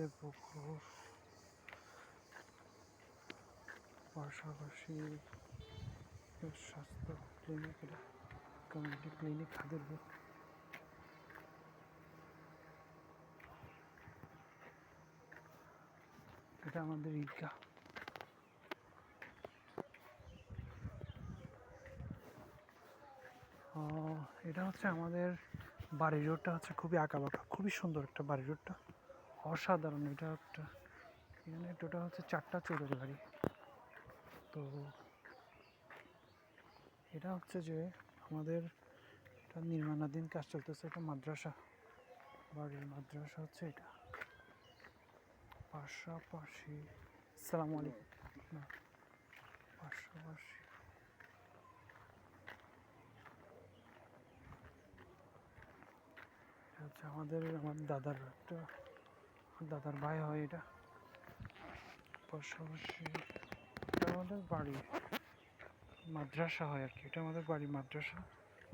খাদের পুকুর, পাশাপাশি স্বাস্থ্য ক্লিনিক, এটা কমিউনিটি ক্লিনিক খাদের পুকুর। এটা আমাদের ঈদগাহ। এটা হচ্ছে আমাদের বাড়ির রোডটা হচ্ছে খুবই আঁকাবাঁকা, খুবই সুন্দর একটা বাড়ির রোডটা, অসাধারণ। এটা একটা এখানে টোটাল হচ্ছে 4টা চোরের বাড়ি। তো এটা হচ্ছে যে আমাদের এটা নির্মাণাধীন কাজ চলতেছে। এটা মাদ্রাসা, বাড়ির মাদ্রাসা হচ্ছে এটা। পাশাপাশি আসসালামু আলাইকুম, পাশাপাশি হচ্ছে আমার দাদার একটা দাদার ভাই হয় এটা। পাশাপাশি এটা আমাদের বাড়ি মাদ্রাসা হয় আর কি। এটা আমাদের বাড়ি মাদ্রাসা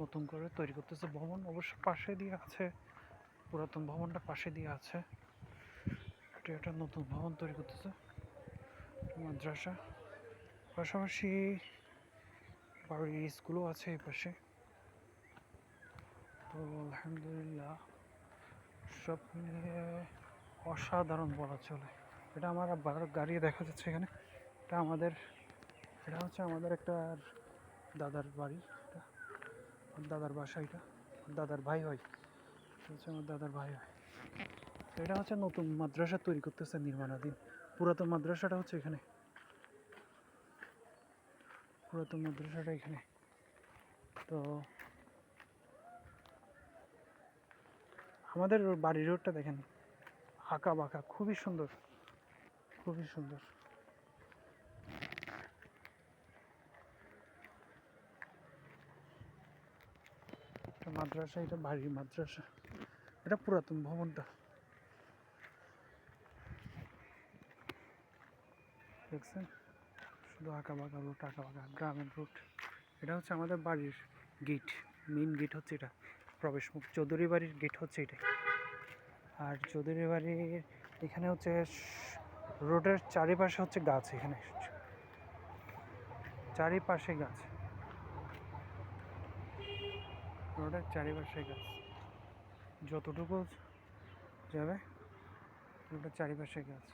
নতুন করে তৈরি করতেছে। ভবন অবশ্য পাশে দিয়ে আছে, পুরাতন ভবনটা পাশে দিয়ে আছে। এটা একটা নতুন ভবন তৈরি করতেছে মাদ্রাসা। পাশাপাশি বাড়ির স্কুলও আছে এই পাশে। তো আলহামদুলিল্লাহ সব মিলিয়ে অসাধারণ বলা চলে। এটা আমার গাড়ি দেখা যাচ্ছে এখানে। এটা হচ্ছে আমাদের একটা দাদার বাড়ি, এটা দাদার বাসা, এটা দাদার ভাই হয়, এটা হচ্ছে আমার দাদার ভাই হয়। এটা হচ্ছে নতুন মাদ্রাসা তৈরি করতেছে নির্মাণাধীন। পুরাতন মাদ্রাসাটা হচ্ছে এখানে, পুরাতন মাদ্রাসাটা এখানে। তো আমাদের বাড়ির রোডটা দেখেন, আঁকা বাঁকা, খুবই সুন্দর, খুবই সুন্দর। মাদ্রাসা, এটা বাড়ির মাদ্রাসা, এটা পুরাতন ভবনটা দেখছেন, শুধু আঁকা বাঁকা রুট, আঁকা বাঁকা গ্রামের রুট। এটা হচ্ছে আমাদের বাড়ির গেট, মেইন গেট হচ্ছে এটা, প্রবেশ মুখ। চৌধুরী বাড়ির গেট হচ্ছে এটাই। আর চৌধুরী বাড়ির এখানে হচ্ছে রোডের চারিপাশে হচ্ছে গাছ, এখানে চারিপাশে গাছ, রোডের চারিপাশে গাছ, যতটুকু যাবে রোডের চারিপাশে গাছ।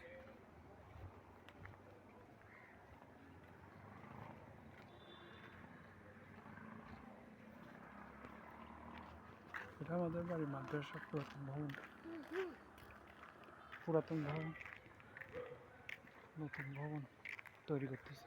এটা আমাদের বাড়ি মাদ্রাসা, পুরাতন ভবন, পুরাতন ভবন, নতুন ভবন তৈরি করতেছে।